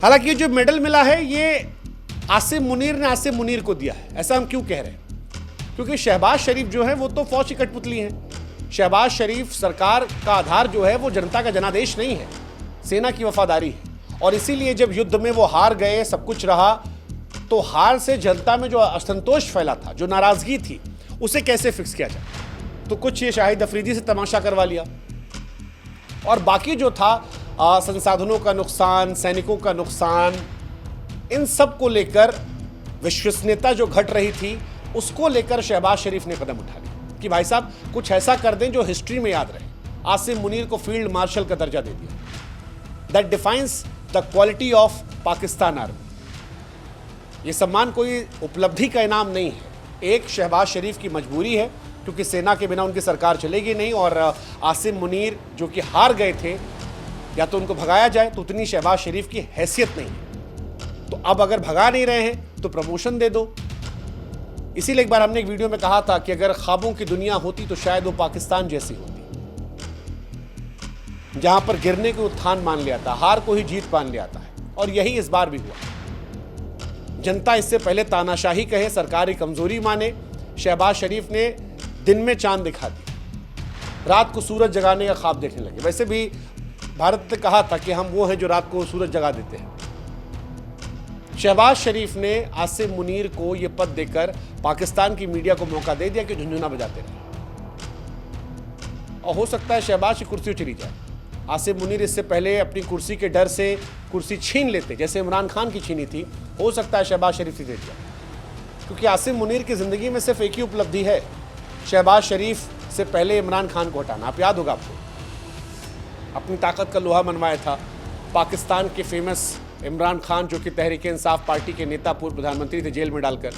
हालांकि ये जो मेडल मिला है ये आसिम मुनीर ने आसिम मुनीर को दिया है। ऐसा हम क्यों कह रहे हैं? क्योंकि शहबाज शरीफ जो है वो तो फौज की कठपुतली है। शहबाज शरीफ सरकार का आधार जो है वो जनता का जनादेश नहीं है, सेना की वफादारी है। और इसीलिए जब युद्ध में वो हार गए, सब कुछ रहा, तो हार से जनता में जो असंतोष फैला था, जो नाराजगी थी, उसे कैसे फिक्स किया जाए। तो कुछ ये शाहिद अफरीदी से तमाशा करवा लिया और बाकी जो था संसाधनों का नुकसान, सैनिकों का नुकसान, इन सब को लेकर विश्वसनीयता जो घट रही थी उसको लेकर शहबाज शरीफ ने कदम उठा लिया कि भाई साहब कुछ ऐसा कर दें जो हिस्ट्री में याद रहे। आसिम मुनीर को फील्ड मार्शल का दर्जा दे दिया। That defines the quality of Pakistan army. ये सम्मान कोई उपलब्धि का इनाम नहीं है, एक शहबाज शरीफ की मजबूरी है, क्योंकि सेना के बिना उनकी सरकार चलेगी नहीं। और आसिम मुनीर जो कि हार गए थे, या तो उनको भगाया जाए, तो उतनी शहबाज शरीफ की हैसियत नहीं है। तो अब अगर भगा नहीं रहे हैं तो प्रमोशन दे दो। इसीलिए एक बार हमने एक वीडियो में कहा था कि अगर ख्वाबों की दुनिया होती तो शायद वो पाकिस्तान जैसी होती, जहां पर गिरने को उत्थान मान लिया था, हार को ही जीत मान लिया था। और यही इस बार भी हुआ। जनता इससे पहले तानाशाही कहे, सरकारी कमजोरी माने, शहबाज शरीफ ने दिन में चांद दिखा दी, रात को सूरज जगाने का ख्वाब देखने लगे। वैसे भी भारत ने कहा था कि हम वो हैं जो रात को सूरज जगा देते हैं। शहबाज शरीफ ने आसिम मुनीर को यह पद देकर पाकिस्तान की मीडिया को मौका दे दिया कि झुनझुना बजाते रहे। और हो सकता है शहबाज की कुर्सी चली जाए। आसिम मुनीर इससे पहले अपनी कुर्सी के डर से कुर्सी छीन लेते, जैसे इमरान खान की छीनी थी। हो सकता है शहबाज शरीफ से दे दिया, क्योंकि आसिम मुनीर की जिंदगी में सिर्फ एक ही उपलब्धि है, शहबाज शरीफ से पहले इमरान खान को हटाना। आप याद होगा आपको, अपनी ताकत का लोहा मनवाया था पाकिस्तान के फेमस इमरान खान, जो कि तहरीक-ए-इंसाफ पार्टी के नेता, पूर्व प्रधानमंत्री थे, जेल में डालकर।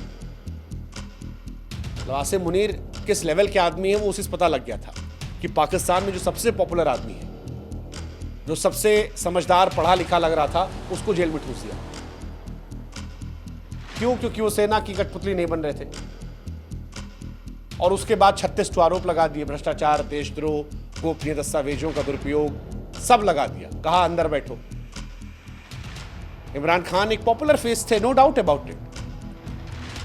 तो आसिम मुनीर किस लेवल के आदमी है वो उसी से पता लग गया था कि पाकिस्तान में जो सबसे पॉपुलर आदमी है, जो सबसे समझदार पढ़ा लिखा लग रहा था, उसको जेल में ठूस दिया। क्यों? क्योंकि वो सेना की कठपुतली नहीं बन रहे थे। और उसके बाद 36 आरोप लगा दिए, भ्रष्टाचार, देशद्रोह, गोपनीय दस्तावेजों का दुरुपयोग, सब लगा दिया। कहा अंदर बैठो। इमरान खान एक पॉपुलर फेस थे, no doubt about it.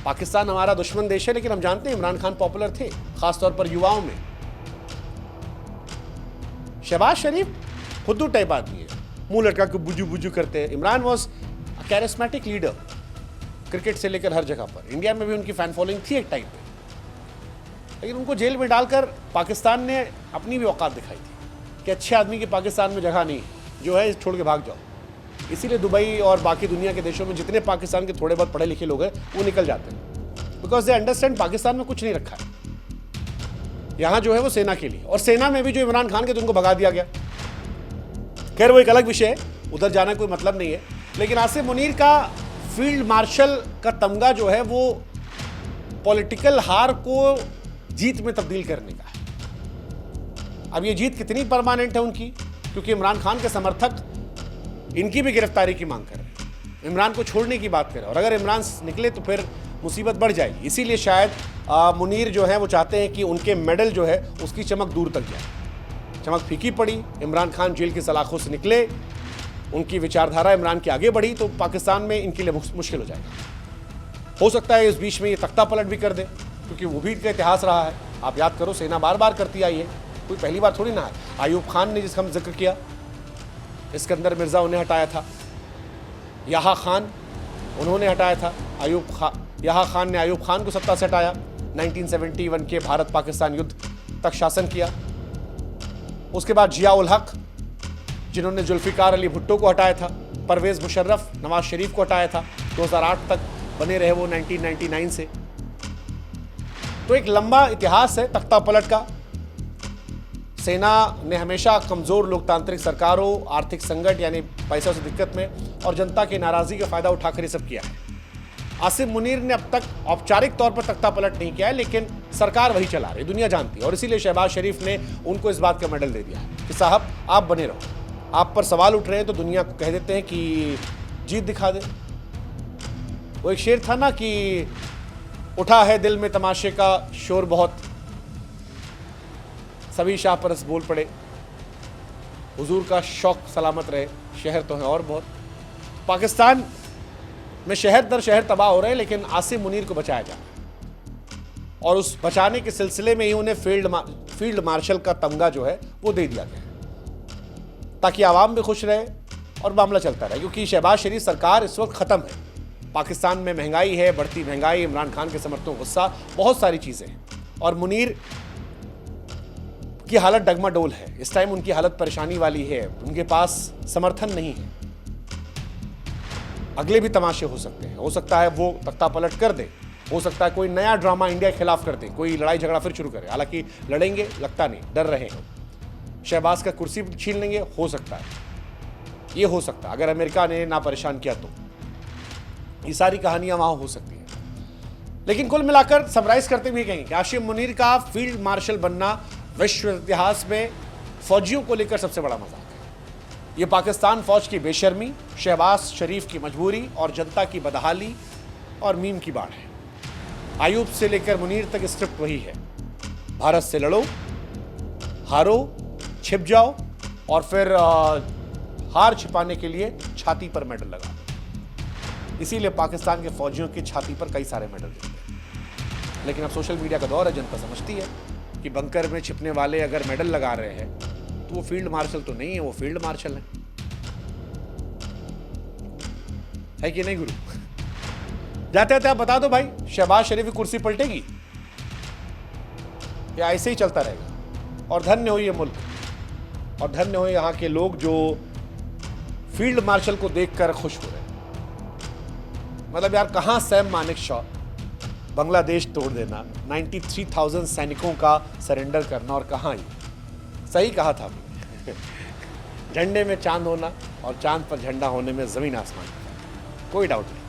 Pakistan हमारा दुश्मन देश है, लेकिन हम जानते हैं इमरान खान पॉपुलर थे, खासतौर पर युवाओं में। शहबाज शरीफ खुद टाइप आदमी है, मुंह लटका के बुजू बुजू करते हैं। Imran was charismatic leader, cricket से लेकर हर जगह पर। इंडिया में भी उनकी फैन फॉलोइंग थी एक टाइम पे, लेकिन उनको जेल में डालकर पाकिस्तान ने अपनी भी औकात दिखाई थी कि अच्छे आदमी की पाकिस्तान में जगह नहीं, जो है छोड़ के भाग जाओ। इसीलिए दुबई और बाकी दुनिया के देशों में जितने पाकिस्तान के थोड़े बहुत पढ़े लिखे लोग हैं वो निकल जाते हैं, बिकॉज दे अंडरस्टैंड पाकिस्तान में कुछ नहीं रखा है। यहाँ जो है वो सेना के लिए, और सेना में भी जो इमरान खान के तो उनको भगा दिया गया। खैर वो एक अलग विषय है, उधर जाना कोई मतलब नहीं है। लेकिन आसिम मुनीर का फील्ड मार्शल का तमगा जो है वो पॉलिटिकल हार को जीत में तब्दील करने का है। अब ये जीत कितनी परमानेंट है उनकी, क्योंकि इमरान खान के समर्थक इनकी भी गिरफ्तारी की मांग कर रहे हैं, इमरान को छोड़ने की बात कर रहे हैं। और अगर इमरान निकले तो फिर मुसीबत बढ़ जाएगी। इसीलिए शायद मुनीर जो है वो चाहते हैं कि उनके मेडल जो है उसकी चमक दूर तक जाए। चमक फीकी पड़ी, इमरान खान जेल की सलाखों से निकले, उनकी विचारधारा इमरान की आगे बढ़ी, तो पाकिस्तान में इनके लिए मुश्किल हो जाएगा। हो सकता है इस बीच में ये तख्ता पलट भी कर दे, क्योंकि वो भी इनका इतिहास रहा है। आप याद करो, सेना बार बार करती आई है, कोई पहली बार थोड़ी ना है। अयूब खान ने जिसका हम जिक्र किया, इस्कंदर मिर्ज़ा उन्हें हटाया था, याहा खान उन्होंने हटाया था, याहा खान ने अयूब खान को सत्ता से हटाया। 1971 के भारत पाकिस्तान युद्ध तक शासन किया। उसके बाद जियाउल हक, जिन्होंने जुल्फिकार अली भुट्टो को हटाया था, परवेज़ मुशर्रफ, नवाज शरीफ को हटाया था। 2008 तक बने रहे वो 1999 से। तो एक लंबा इतिहास है तख्ता पलट का। सेना ने हमेशा कमजोर लोकतांत्रिक सरकारों, आर्थिक संकट यानी पैसों से दिक्कत में, और जनता की नाराजगी का फायदा उठाकर ये सब किया है। आसिम मुनीर ने अब तक औपचारिक तौर पर तख्ता पलट नहीं किया है, लेकिन सरकार वही चला रही, दुनिया जानती है। और इसीलिए शहबाज शरीफ ने उनको इस बात का मेडल दे दिया है कि साहब आप बने रहो। आप पर सवाल उठ रहे हैं तो दुनिया को कह देते हैं कि जीत दिखा दे। वो एक शेर था ना कि उठा है दिल में तमाशे का शोर बहुत, सभी शाह परस बोल पड़े, हुजूर का शौक सलामत रहे, शहर तो है और बहुत। पाकिस्तान में शहर दर शहर तबाह हो रहे हैं, लेकिन आसिम मुनीर को बचाया जा रहा है और उस बचाने के सिलसिले में ही उन्हें फील्ड मार्शल का तमगा जो है वो दे दिया गया है, ताकि आवाम भी खुश रहे और मामला चलता रहे। क्योंकि शहबाज शरीफ सरकार इस वक्त ख़त्म है। पाकिस्तान में महंगाई है, बढ़ती महंगाई, इमरान खान के समर्थकों को गुस्सा, बहुत सारी चीज़ें हैं और मुनीर की हालत डगमाडोल है। इस टाइम उनकी हालत परेशानी वाली है, उनके पास समर्थन नहीं है। अगले भी तमाशे हो सकते हैं, हो सकता है वो तख्ता पलट कर दे, हो सकता है कोई नया ड्रामा इंडिया के खिलाफ कर दे, कोई लड़ाई झगड़ा फिर शुरू करे। हालांकि लड़ेंगे लगता नहीं, डर रहे हैं। शहबाज का कुर्सी छीन लेंगे, हो सकता है, ये हो सकता है अगर अमेरिका ने ना परेशान किया तो। ये सारी कहानियां वहां हो सकती हैं, लेकिन कुल मिलाकर समराइज करते हुए कहेंगे कि आसिम मुनीर का फील्ड मार्शल बनना विश्व इतिहास में फौजियों को लेकर सबसे बड़ा मजाक है। ये पाकिस्तान फौज की बेशर्मी, शहबाज शरीफ की मजबूरी और जनता की बदहाली और मीम की बाढ़ है। आयूब से लेकर मुनीर तक स्क्रिप्ट वही है। भारत से लड़ो, हारो, छिप जाओ और फिर हार छिपाने के लिए छाती पर मेडल लगा। इसीलिए पाकिस्तान के फौजियों की छाती पर कई सारे मेडल गिरते हैं। लेकिन अब सोशल मीडिया का दौर है, जनता समझती है कि बंकर में छिपने वाले अगर मेडल लगा रहे हैं तो वो फील्ड मार्शल तो नहीं है, वो फील्ड मार्शल है कि नहीं गुरु? जाते जाते आप बता दो भाई, शहबाज शरीफ की कुर्सी पलटेगी या ऐसे ही चलता रहेगा? और धन्य हो ये मुल्क और धन्य हो यहाँ के लोग जो फील्ड मार्शल को देखकर खुश हो रहे हैं। मतलब यार, कहाँ सैम मानेकशॉ, बांग्लादेश तोड़ देना, 93,000 सैनिकों का सरेंडर करना, और कहाँ ये सही कहा था झंडे में चांद होना और चांद पर झंडा होने में जमीन आसमान, कोई डाउट नहीं।